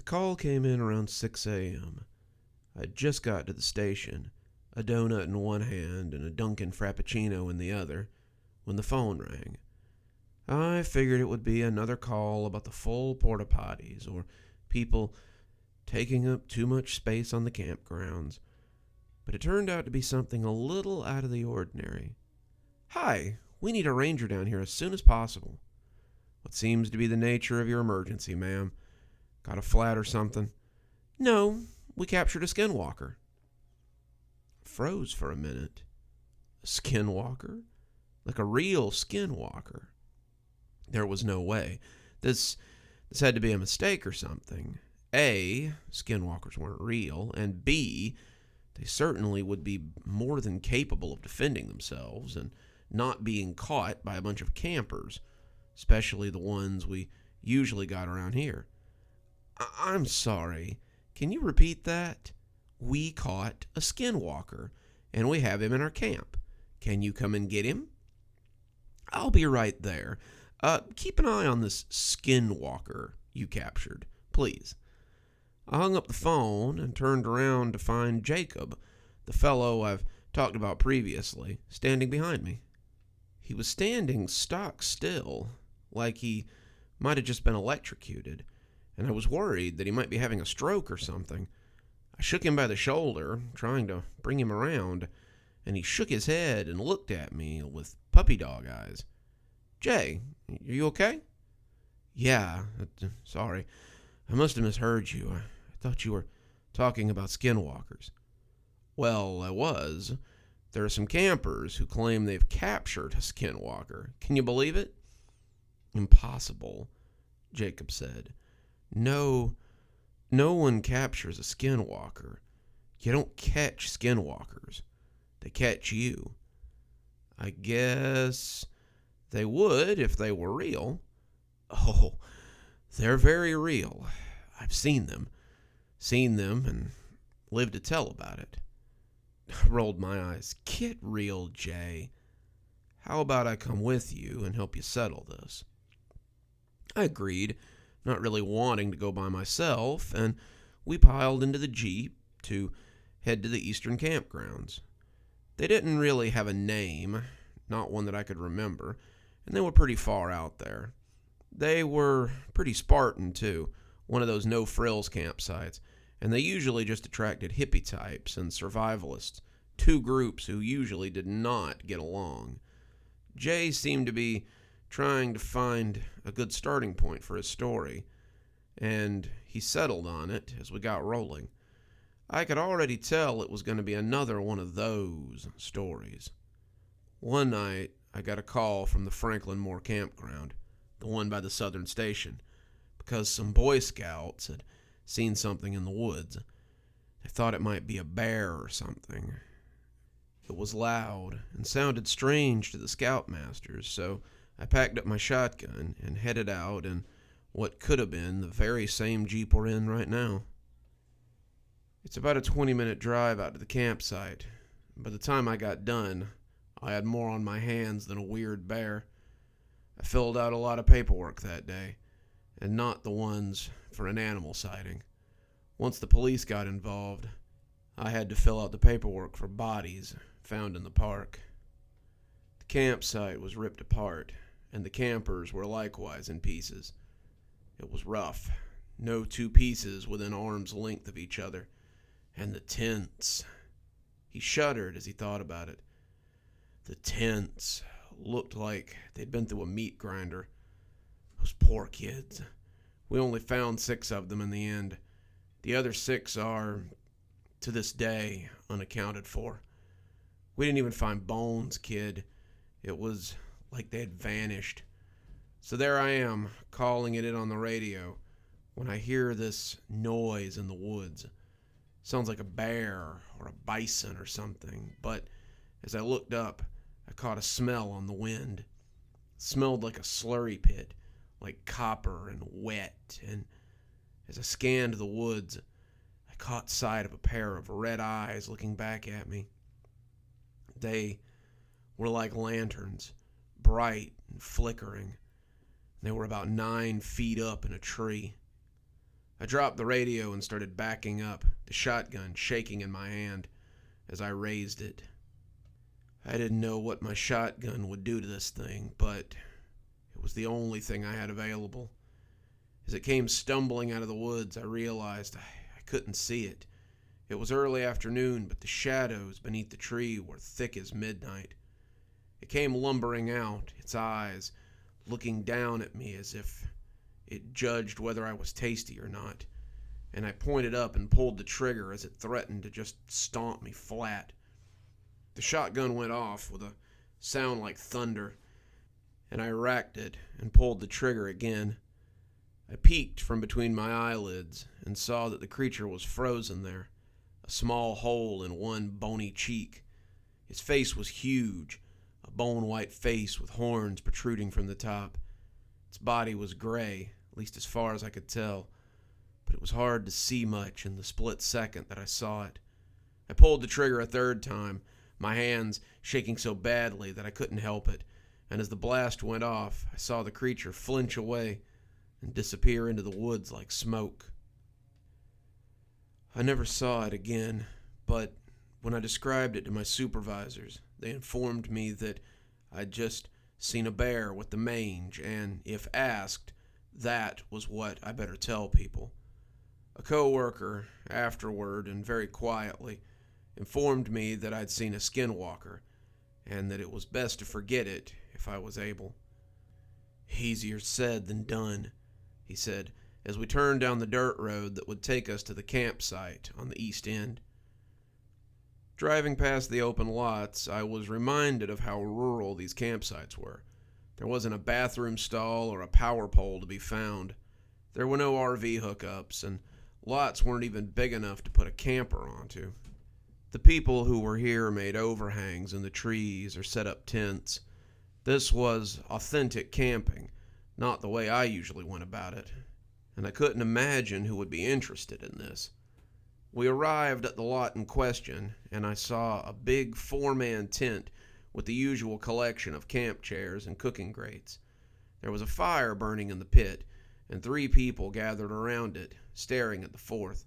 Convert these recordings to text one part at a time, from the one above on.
call came in around 6 a.m. I'd just got to the station, a donut in one hand and a Dunkin' Frappuccino in the other, when the phone rang. I figured it would be another call about the full porta potties or people taking up too much space on the campgrounds, but it turned out to be something a little out of the ordinary. "Hi, we need a ranger down here as soon as possible." "What seems to be the nature of your emergency, ma'am? Got a flat or something?" "No, we captured a Skinwalker." Froze for a minute. A Skinwalker? Like a real Skinwalker? There was no way. This had to be a mistake or something. A, Skinwalkers weren't real, and B, they certainly would be more than capable of defending themselves and not being caught by a bunch of campers, especially the ones we usually got around here. I'm sorry. Can you repeat that?" "We caught a Skinwalker, and we have him in our camp. Can you come and get him?" "I'll be right there. Keep an eye on this Skinwalker you captured, please." I hung up the phone and turned around to find Jacob, the fellow I've talked about previously, standing behind me. He was standing stock still, like he might have just been electrocuted, and I was worried that he might be having a stroke or something. I shook him by the shoulder, trying to bring him around, and he shook his head and looked at me with puppy dog eyes. "Jay, are you okay?" "Yeah, sorry. I must have misheard you. I thought you were talking about Skinwalkers." "Well, I was. There are some campers who claim they've captured a Skinwalker. Can you believe it?" "Impossible," Jacob said. No one captures a Skinwalker. You don't catch Skinwalkers. They catch you." "I guess they would if they were real." "Oh, they're very real. I've seen them and lived to tell about it." I rolled my eyes. "Get real, Jay. How about I come with you and help you settle this?" I agreed, not really wanting to go by myself, and we piled into the Jeep to head to the eastern campgrounds. They didn't really have a name, not one that I could remember, and they were pretty far out there. They were pretty Spartan, too, one of those no-frills campsites, and they usually just attracted hippie types and survivalists, two groups who usually did not get along. Jay seemed to be trying to find a good starting point for his story, and he settled on it as we got rolling. I could already tell it was going to be another one of those stories. One night, I got a call from the Franklin Moore campground, the one by the southern station, because some Boy Scouts had seen something in the woods. They thought it might be a bear or something. It was loud and sounded strange to the scoutmasters, so I packed up my shotgun and headed out in what could have been the very same Jeep we're in right now. It's about a 20-minute drive out to the campsite. By the time I got done, I had more on my hands than a weird bear. I filled out a lot of paperwork that day, and not the ones for an animal sighting. Once the police got involved, I had to fill out the paperwork for bodies found in the park. The campsite was ripped apart, and the campers were likewise in pieces. It was rough, no two pieces within arm's length of each other, and the tents. He shuddered as he thought about it. The tents looked like they'd been through a meat grinder. Those poor kids. We only found 6 of them in the end. The other 6 are, to this day, unaccounted for. We didn't even find bones, kid. It was like they had vanished. So there I am, calling it in on the radio, when I hear this noise in the woods. Sounds like a bear or a bison or something, but as I looked up, I caught a smell on the wind. It smelled like a slurry pit, like copper and wet, and as I scanned the woods, I caught sight of a pair of red eyes looking back at me. They were like lanterns, bright and flickering. They were about 9 feet up in a tree. I dropped the radio and started backing up, the shotgun shaking in my hand as I raised it. I didn't know what my shotgun would do to this thing, but it was the only thing I had available. As it came stumbling out of the woods, I realized I couldn't see it. It was early afternoon, but the shadows beneath the tree were thick as midnight. It came lumbering out, its eyes looking down at me as if it judged whether I was tasty or not, and I pointed up and pulled the trigger as it threatened to just stomp me flat. The shotgun went off with a sound like thunder, and I racked it and pulled the trigger again. I peeked from between my eyelids and saw that the creature was frozen there, a small hole in one bony cheek. His face was huge, a bone-white face with horns protruding from the top. Its body was gray, at least as far as I could tell, but it was hard to see much in the split second that I saw it. I pulled the trigger a third time, my hands shaking so badly that I couldn't help it, and as the blast went off, I saw the creature flinch away and disappear into the woods like smoke. I never saw it again, but when I described it to my supervisors, they informed me that I'd just seen a bear with the mange, and if asked, that was what I better tell people. A coworker, afterward and very quietly, informed me that I'd seen a Skinwalker, and that it was best to forget it if I was able. Easier said than done, he said, as we turned down the dirt road that would take us to the campsite on the east end. Driving past the open lots, I was reminded of how rural these campsites were. There wasn't a bathroom stall or a power pole to be found. There were no RV hookups, and lots weren't even big enough to put a camper onto. The people who were here made overhangs in the trees or set up tents. This was authentic camping, not the way I usually went about it, and I couldn't imagine who would be interested in this. We arrived at the lot in question, and I saw a big 4-man tent with the usual collection of camp chairs and cooking grates. There was a fire burning in the pit, and 3 people gathered around it, staring at the 4th.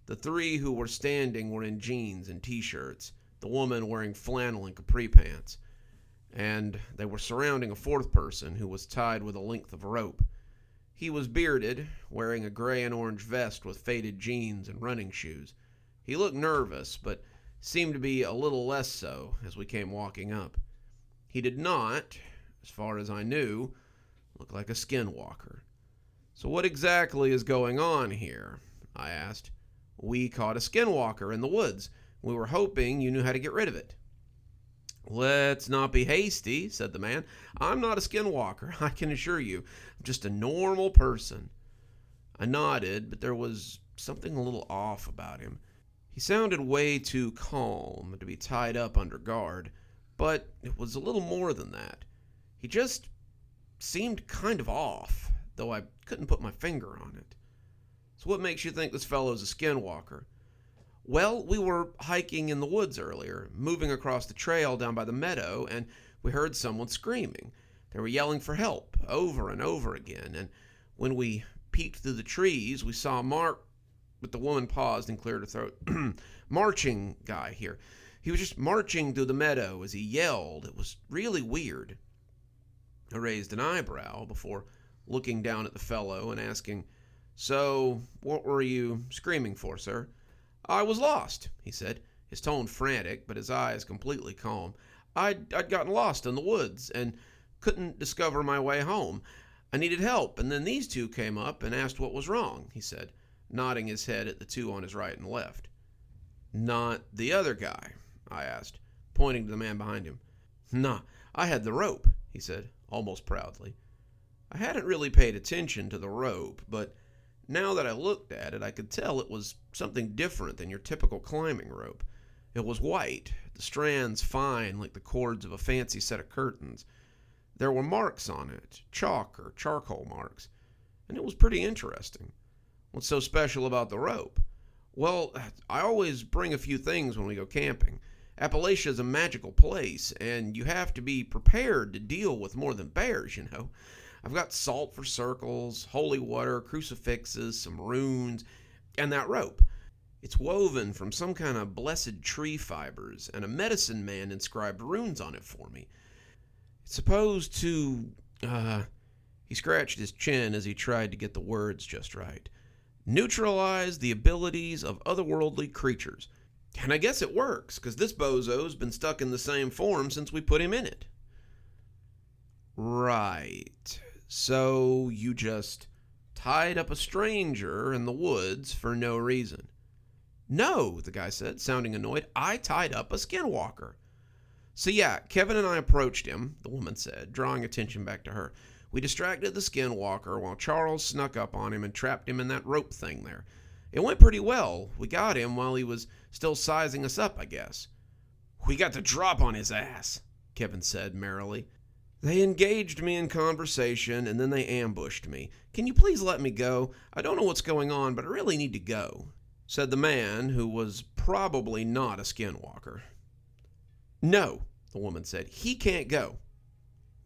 The 3 who were standing were in jeans and t-shirts, the woman wearing flannel and capri pants, and they were surrounding a 4th person who was tied with a length of rope. He was bearded, wearing a gray and orange vest with faded jeans and running shoes. He looked nervous, but seemed to be a little less so as we came walking up. He did not, as far as I knew, look like a Skinwalker. "So what exactly is going on here?" I asked. "We caught a Skinwalker in the woods. We were hoping you knew how to get rid of it." "Let's not be hasty," said the man. "I'm not a Skinwalker, I can assure you. I'm just a normal person." I nodded, but there was something a little off about him. He sounded way too calm to be tied up under guard, but it was a little more than that. He just seemed kind of off, though I couldn't put my finger on it. "So what makes you think this fellow's a Skinwalker?" "Well, we were hiking in the woods earlier, moving across the trail down by the meadow, and we heard someone screaming. They were yelling for help over and over again, and when we peeked through the trees, we saw Mark," but the woman paused and cleared her throat, "marching guy here. He was just marching through the meadow as he yelled. It was really weird." I raised an eyebrow before looking down at the fellow and asking, "So, what were you screaming for, sir?" "I was lost," he said, his tone frantic, but his eyes completely calm. I'd gotten lost in the woods and couldn't discover my way home. I needed help, and then these 2 came up and asked what was wrong," he said, nodding his head at the 2 on his right and left. "Not the other guy?" I asked, pointing to the man behind him. "Nah, I had the rope," he said, almost proudly. I hadn't really paid attention to the rope, but now that I looked at it, I could tell it was something different than your typical climbing rope. It was white, the strands fine like the cords of a fancy set of curtains. There were marks on it, chalk or charcoal marks, and it was pretty interesting. "What's so special about the rope?" "Well, I always bring a few things when we go camping. Appalachia's a magical place, and you have to be prepared to deal with more than bears, you know. I've got salt for circles, holy water, crucifixes, some runes, and that rope. It's woven from some kind of blessed tree fibers, and a medicine man inscribed runes on it for me. It's supposed to, he scratched his chin as he tried to get the words just right. Neutralize the abilities of otherworldly creatures. And I guess it works, because this bozo's been stuck in the same form since we put him in it. Right. So you just tied up a stranger in the woods for no reason. No, the guy said, sounding annoyed. I tied up a Skinwalker. So yeah, Kevin and I approached him, the woman said, drawing attention back to her. We distracted the Skinwalker while Charles snuck up on him and trapped him in that rope thing there. It went pretty well. We got him while he was still sizing us up, I guess. We got the drop on his ass, Kevin said merrily. They engaged me in conversation, and then they ambushed me. Can you please let me go? I don't know what's going on, but I really need to go, said the man who was probably not a Skinwalker. No, the woman said. He can't go.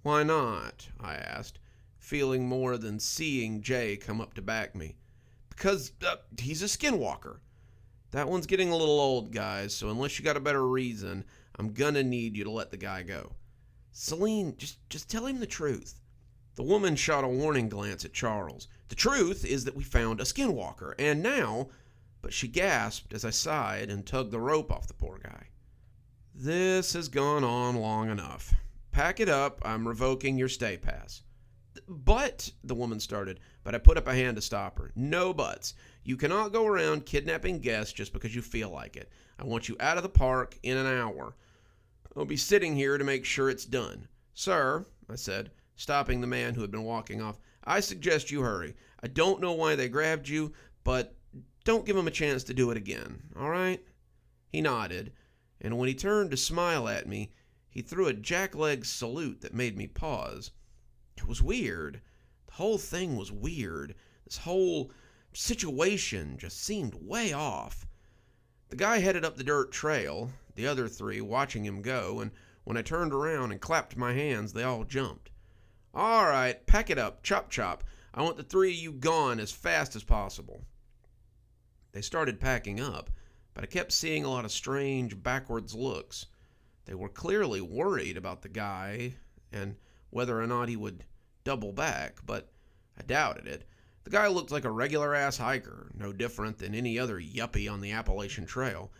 Why not? I asked, feeling more than seeing Jay come up to back me. Because he's a Skinwalker. That one's getting a little old, guys, so unless you got a better reason, I'm gonna need you to let the guy go. Celine, just tell him the truth. The woman shot a warning glance at Charles. The truth is that we found a Skinwalker, and now... But she gasped as I sighed and tugged the rope off the poor guy. This has gone on long enough. Pack it up. I'm revoking your stay pass. But, the woman started, but I put up a hand to stop her. No buts. You cannot go around kidnapping guests just because you feel like it. I want you out of the park in an hour. I'll be sitting here to make sure it's done. Sir, I said, stopping the man who had been walking off, I suggest you hurry. I don't know why they grabbed you, but don't give them a chance to do it again, all right? He nodded, and when he turned to smile at me, he threw a jackleg salute that made me pause. It was weird. The whole thing was weird. This whole situation just seemed way off. The guy headed up the dirt trail, the other three watching him go, and when I turned around and clapped my hands, they all jumped. All right, pack it up, chop chop. I want the three of you gone as fast as possible. They started packing up, but I kept seeing a lot of strange backwards looks. They were clearly worried about the guy and whether or not he would double back, but I doubted it. The guy looked like a regular-ass hiker, no different than any other yuppie on the Appalachian Trail.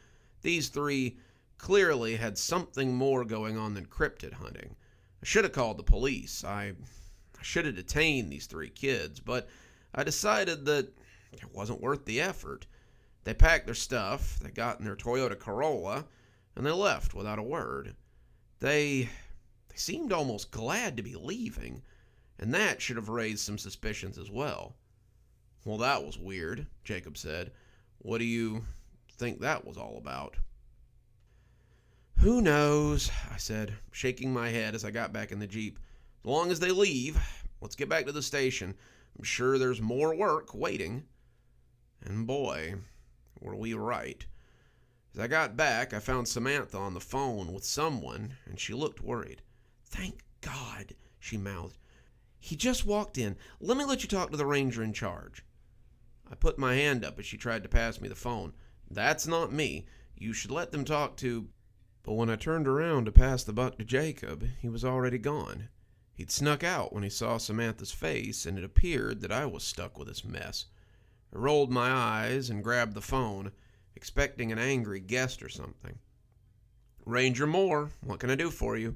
These three clearly had something more going on than cryptid hunting. I should have called the police. I should have detained these three kids, but I decided that it wasn't worth the effort. They packed their stuff, they got in their Toyota Corolla, and they left without a word. They seemed almost glad to be leaving, and that should have raised some suspicions as well. Well, that was weird, Jacob said. What do you think that was all about? Who knows, I said, shaking my head as I got back in the Jeep. As long as they leave, let's get back to the station. I'm sure there's more work waiting. And boy, were we right. As I got back, I found Samantha on the phone with someone, and she looked worried. Thank God, she mouthed. He just walked in. Let me let you talk to the ranger in charge. I put my hand up as she tried to pass me the phone. That's not me. You should let them talk to... But when I turned around to pass the buck to Jacob, he was already gone. He'd snuck out when he saw Samantha's face, and it appeared that I was stuck with this mess. I rolled my eyes and grabbed the phone, expecting an angry guest or something. Ranger Moore, what can I do for you?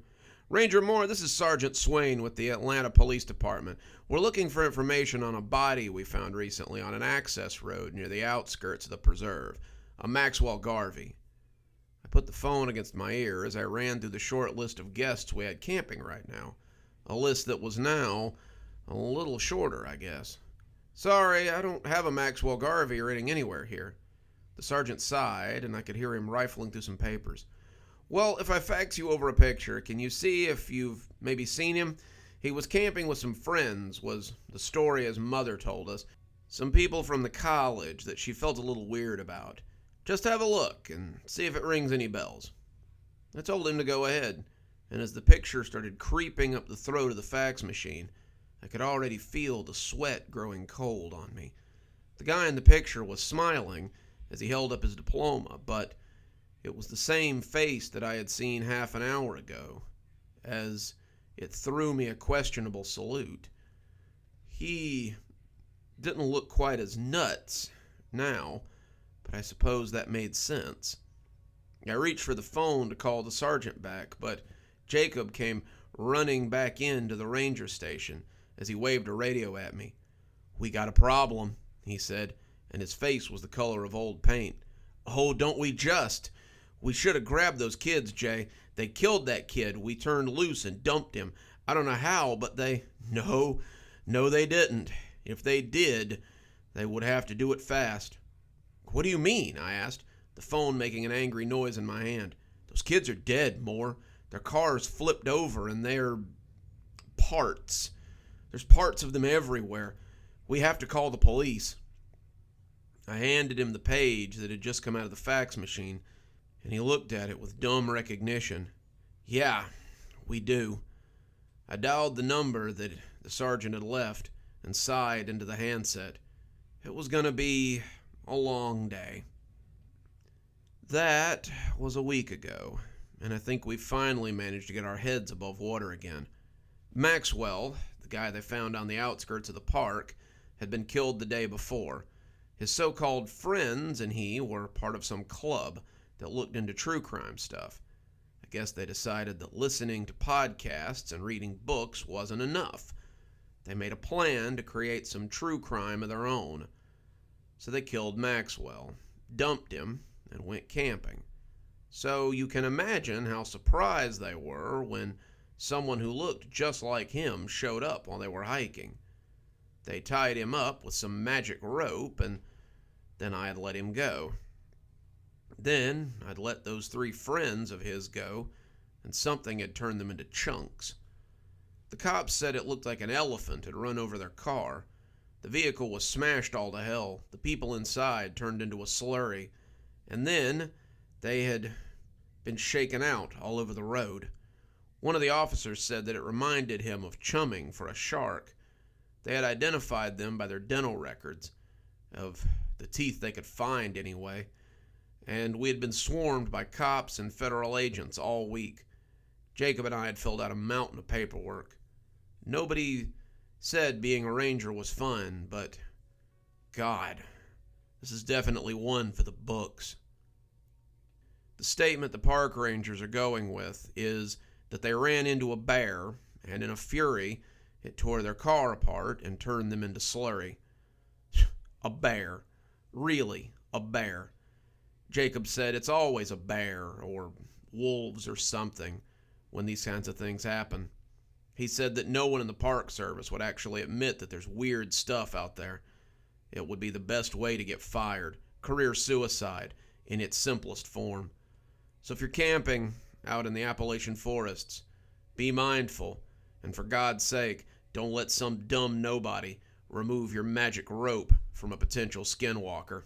Ranger Moore, this is Sergeant Swain with the Atlanta Police Department. We're looking for information on a body we found recently on an access road near the outskirts of the preserve, a Maxwell Garvey. I put the phone against my ear as I ran through the short list of guests we had camping right now, a list that was now a little shorter, I guess. Sorry, I don't have a Maxwell Garvey rating anywhere here. The sergeant sighed, and I could hear him rifling through some papers. Well, if I fax you over a picture, can you see if you've maybe seen him? He was camping with some friends, was the story his mother told us. Some people from the college that she felt a little weird about. Just have a look and see if it rings any bells. I told him to go ahead, and as the picture started creeping up the throat of the fax machine, I could already feel the sweat growing cold on me. The guy in the picture was smiling as he held up his diploma, but it was the same face that I had seen half an hour ago, as it threw me a questionable salute. He didn't look quite as nuts now, but I suppose that made sense. I reached for the phone to call the sergeant back, but Jacob came running back into the ranger station as he waved a radio at me. "We got a problem," he said, and his face was the color of old paint. "Oh, don't we just? We should have grabbed those kids, Jay. They killed that kid. We turned loose and dumped him. I don't know how, but they..." No, they didn't. If they did, they would have to do it fast." "What do you mean?" I asked, the phone making an angry noise in my hand. "Those kids are dead, Moore. Their cars flipped over and they're parts. There's parts of them everywhere. We have to call the police." I handed him the page that had just come out of the fax machine, and he looked at it with dumb recognition. "Yeah, we do." I dialed the number that the sergeant had left and sighed into the handset. It was going to be a long day. That was a week ago, and I think we finally managed to get our heads above water again. Maxwell, the guy they found on the outskirts of the park, had been killed the day before. His so-called friends and he were part of some club that looked into true crime stuff. I guess they decided that listening to podcasts and reading books wasn't enough. They made a plan to create some true crime of their own. So they killed Maxwell, dumped him, and went camping. So you can imagine how surprised they were when someone who looked just like him showed up while they were hiking. They tied him up with some magic rope, and then I'd let him go. Then I'd let those 3 friends of his go, and something had turned them into chunks. The cops said it looked like an elephant had run over their car. The vehicle was smashed all to hell. The people inside turned into a slurry. And then they had been shaken out all over the road. One of the officers said that it reminded him of chumming for a shark. They had identified them by their dental records, of the teeth they could find anyway, and we had been swarmed by cops and federal agents all week. Jacob and I had filled out a mountain of paperwork. Nobody said being a ranger was fun, but God, this is definitely one for the books. The statement the park rangers are going with is that they ran into a bear, and in a fury, it tore their car apart and turned them into slurry. A bear. Really, a bear. Jacob said it's always a bear, or wolves or something, when these kinds of things happen. He said that no one in the Park Service would actually admit that there's weird stuff out there. It would be the best way to get fired. Career suicide, in its simplest form. So if you're camping out in the Appalachian forests, be mindful, and for God's sake, don't let some dumb nobody remove your magic rope from a potential skinwalker.